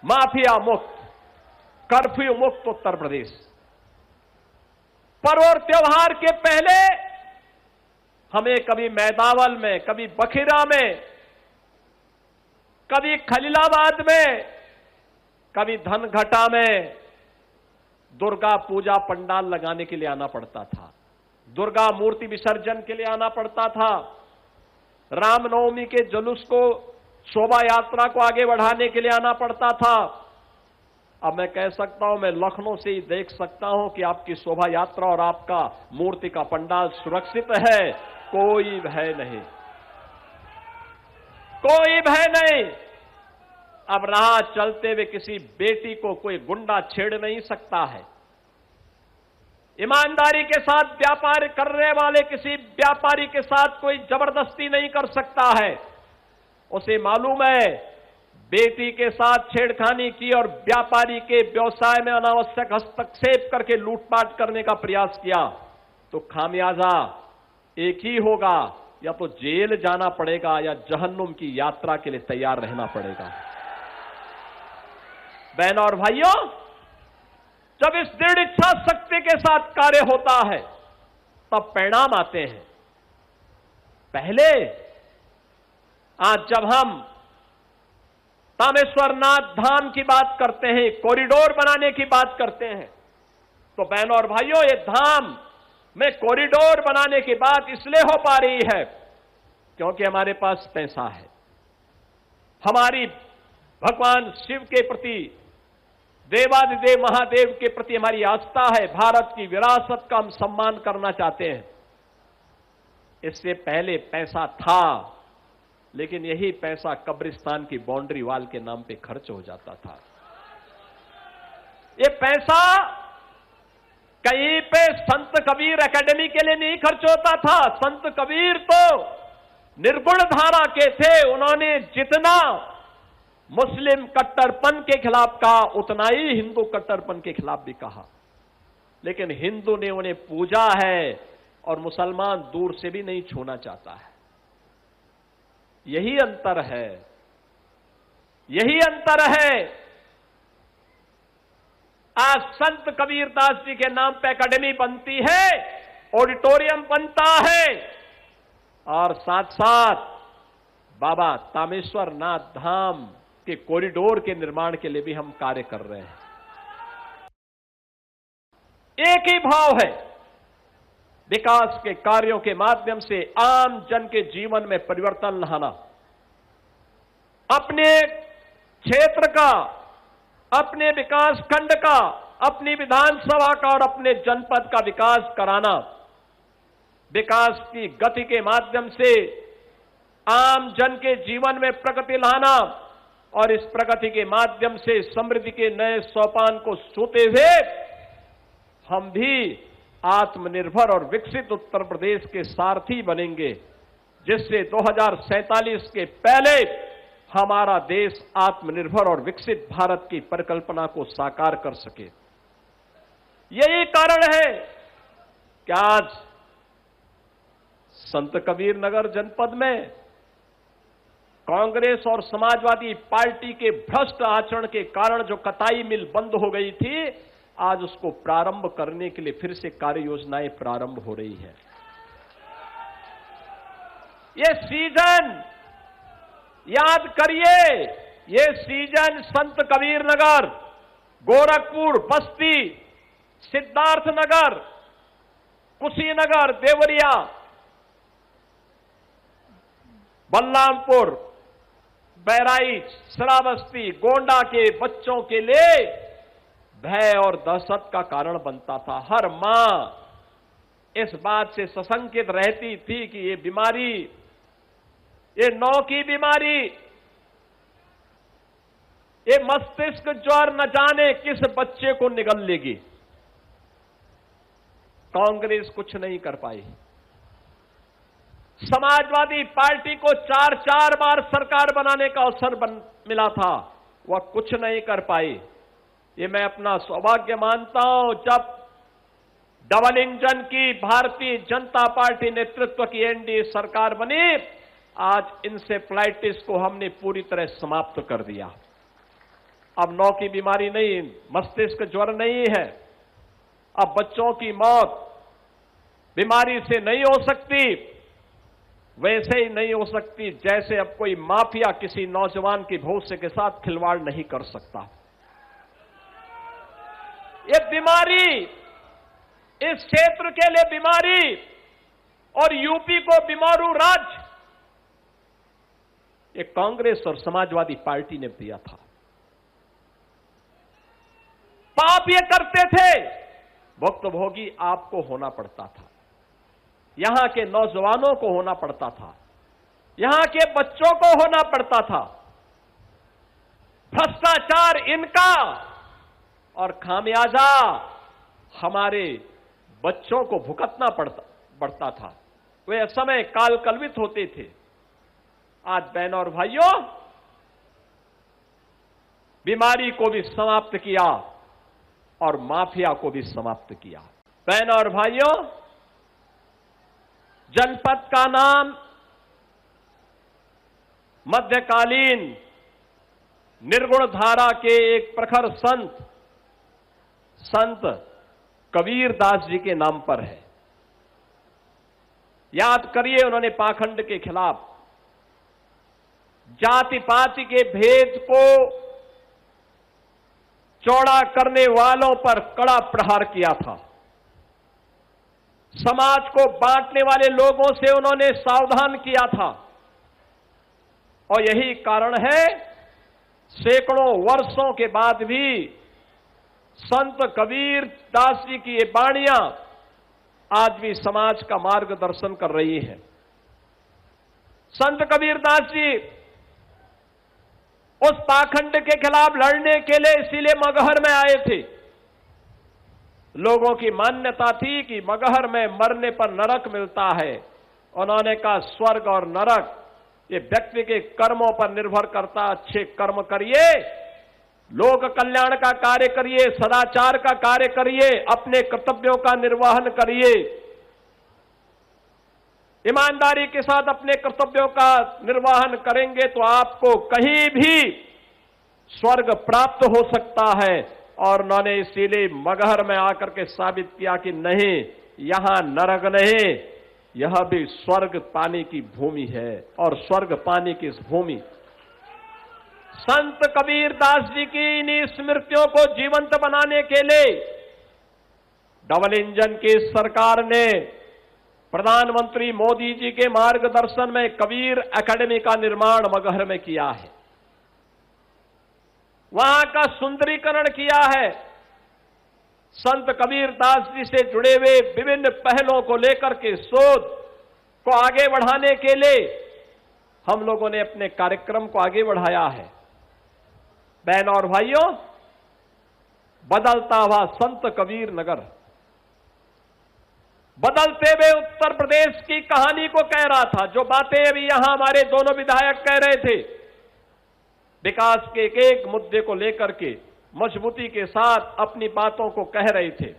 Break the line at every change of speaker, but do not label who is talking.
Mafia मुक्त, curfew मुक्त उत्तर प्रदेश। पर्व और त्योहार के पहले हमें कभी मैदावल में, कभी बखिरा में, कभी खलीलाबाद में, कभी धनघटा में दुर्गा पूजा पंडाल लगाने के लिए आना पड़ता था, दुर्गा मूर्ति विसर्जन के लिए आना पड़ता था, रामनवमी के जुलूस को, शोभा यात्रा को आगे बढ़ाने के लिए आना पड़ता था। अब मैं कह सकता हूं, मैं लखनऊ से ही देख सकता हूं कि आपकी शोभा यात्रा और आपका मूर्ति का पंडाल सुरक्षित है, कोई भय नहीं, कोई भय नहीं। अब राह चलते हुए किसी बेटी को कोई गुंडा छेड़ नहीं सकता है। ईमानदारी के साथ व्यापार करने वाले किसी व्यापारी के साथ कोई जबरदस्ती नहीं कर सकता है। उसे मालूम है बेटी के साथ छेड़खानी की और व्यापारी के व्यवसाय में अनावश्यक हस्तक्षेप करके लूटपाट करने का प्रयास किया तो खामियाजा एक ही होगा, या तो जेल जाना पड़ेगा या जहन्नुम की यात्रा के लिए तैयार रहना पड़ेगा। बहनों और भाइयों, जब इस दृढ़ इच्छा शक्ति के साथ कार्य होता है तब परिणाम आते हैं। पहले आज जब हम तामेश्वरनाथ धाम की बात करते हैं, कॉरिडोर बनाने की बात करते हैं, तो बहनों और भाइयों, ये धाम में कॉरिडोर बनाने की बात इसलिए हो पा रही है क्योंकि हमारे पास पैसा है, हमारी भगवान शिव के प्रति, देवादिदेव महादेव के प्रति हमारी आस्था है, भारत की विरासत का हम सम्मान करना चाहते हैं। इससे पहले पैसा था, लेकिन यही पैसा कब्रिस्तान की बाउंड्री वाल के नाम पे खर्च हो जाता था। ये पैसा कहीं पे संत कबीर एकेडमी के लिए नहीं खर्च होता था। संत कबीर तो निर्गुण धारा के थे, उन्होंने जितना मुस्लिम कट्टरपन के खिलाफ कहा उतना ही हिंदू कट्टरपन के खिलाफ भी कहा, लेकिन हिंदू ने उन्हें पूजा है और मुसलमान दूर से भी नहीं छूना चाहता है। यही अंतर है, यही अंतर है। आज संत कबीरदास जी के नाम पे एकेडमी बनती है, ऑडिटोरियम बनता है, और साथ साथ बाबा तामेश्वर नाथ धाम के कॉरिडोर के निर्माण के लिए भी हम कार्य कर रहे हैं। एक ही भाव है, विकास के कार्यों के माध्यम से आम जन के जीवन में परिवर्तन लाना, अपने क्षेत्र का, अपने विकास खंड का, अपनी विधानसभा का और अपने जनपद का विकास कराना, विकास की गति के माध्यम से आम जन के जीवन में प्रगति लाना और इस प्रगति के माध्यम से समृद्धि के नए सोपान को छूते हुए हम भी आत्मनिर्भर और विकसित उत्तर प्रदेश के सारथी बनेंगे, जिससे 2047 के पहले हमारा देश आत्मनिर्भर और विकसित भारत की परिकल्पना को साकार कर सके। यही कारण है कि आज संत कबीर नगर जनपद में कांग्रेस और समाजवादी पार्टी के भ्रष्ट आचरण के कारण जो कताई मिल बंद हो गई थी, आज उसको प्रारंभ करने के लिए फिर से कार्य योजनाएं प्रारंभ हो रही है। ये सीजन याद करिए, ये सीजन संत कबीर नगर, गोरखपुर, बस्ती, सिद्धार्थनगर, कुशीनगर, देवरिया, बलरामपुर, बहराइच, श्रावस्ती, गोंडा के बच्चों के लिए भय और दहशत का कारण बनता था। हर मां इस बात से सशंकित रहती थी कि ये बीमारी, ये नौ की बीमारी, ये मस्तिष्क ज्वर न जाने किस बच्चे को निगल लेगी। कांग्रेस कुछ नहीं कर पाई। समाजवादी पार्टी को 4 बार सरकार बनाने का अवसर मिला था, वह कुछ नहीं कर पाई। ये मैं अपना सौभाग्य मानता हूं, जब डबल इंजन की भारतीय जनता पार्टी नेतृत्व की एनडीए सरकार बनी, आज इंसेफ्लाइटिस को हमने पूरी तरह समाप्त कर दिया। अब नौ की बीमारी नहीं, मस्तिष्क ज्वर नहीं है। अब बच्चों की मौत बीमारी से नहीं हो सकती, वैसे ही नहीं हो सकती जैसे अब कोई माफिया किसी नौजवान की भविष्य के साथ खिलवाड़ नहीं कर सकता। ये बीमारी, इस क्षेत्र के लिए बीमारी और यूपी को बीमारू राज्य, ये कांग्रेस और समाजवादी पार्टी ने दिया था। पाप ये करते थे, भुक्तभोगी आपको होना पड़ता था, यहां के नौजवानों को होना पड़ता था, यहां के बच्चों को होना पड़ता था। भ्रष्टाचार इनका और खामियाजा हमारे बच्चों को भुगतना पड़ता था। वे समय कालकलवित होते थे। आज बहनों और भाइयों, बीमारी को भी समाप्त किया और माफिया को भी समाप्त किया। बहनों और भाइयों, जनपद का नाम मध्यकालीन निर्गुण धारा के एक प्रखर संत कबीर दास जी के नाम पर है। याद करिए, उन्होंने पाखंड के खिलाफ, जाति पाति के भेद को चौड़ा करने वालों पर कड़ा प्रहार किया था। समाज को बांटने वाले लोगों से उन्होंने सावधान किया था और यही कारण है सैकड़ों वर्षों के बाद भी संत कबीर दास जी की ये वाणियां आज भी समाज का मार्गदर्शन कर रही हैं। संत कबीर दास जी उस पाखंड के खिलाफ लड़ने के लिए इसीलिए मगहर में आए थे। लोगों की मान्यता थी कि मगहर में मरने पर नरक मिलता है। उन्होंने कहा स्वर्ग और नरक ये व्यक्ति के कर्मों पर निर्भर करता। अच्छे कर्म करिए, लोक कल्याण का कार्य करिए, सदाचार का कार्य करिए, अपने कर्तव्यों का निर्वहन करिए, ईमानदारी के साथ अपने कर्तव्यों का निर्वहन करेंगे तो आपको कहीं भी स्वर्ग प्राप्त हो सकता है। और उन्होंने इसीलिए मगहर में आकर के साबित किया कि नहीं, यहां नरक नहीं, यह भी स्वर्ग पाने की भूमि है। और स्वर्ग पाने की इस भूमि, संत कबीर दास जी की इन स्मृतियों को जीवंत बनाने के लिए डबल इंजन की सरकार ने प्रधानमंत्री मोदी जी के मार्गदर्शन में कबीर एकेडमी का निर्माण मगहर में किया है। वहां का सुंदरीकरण किया है। संत कबीर दास जी से जुड़े हुए विभिन्न पहलों को लेकर के शोध को आगे बढ़ाने के लिए हम लोगों ने अपने कार्यक्रम को आगे बढ़ाया है। बहनों और भाइयों, बदलता हुआ संत कबीर नगर बदलते हुए उत्तर प्रदेश की कहानी को कह रहा था। जो बातें अभी यहां हमारे दोनों विधायक कह रहे थे, विकास के एक एक मुद्दे को लेकर के मजबूती के साथ अपनी बातों को कह रहे थे।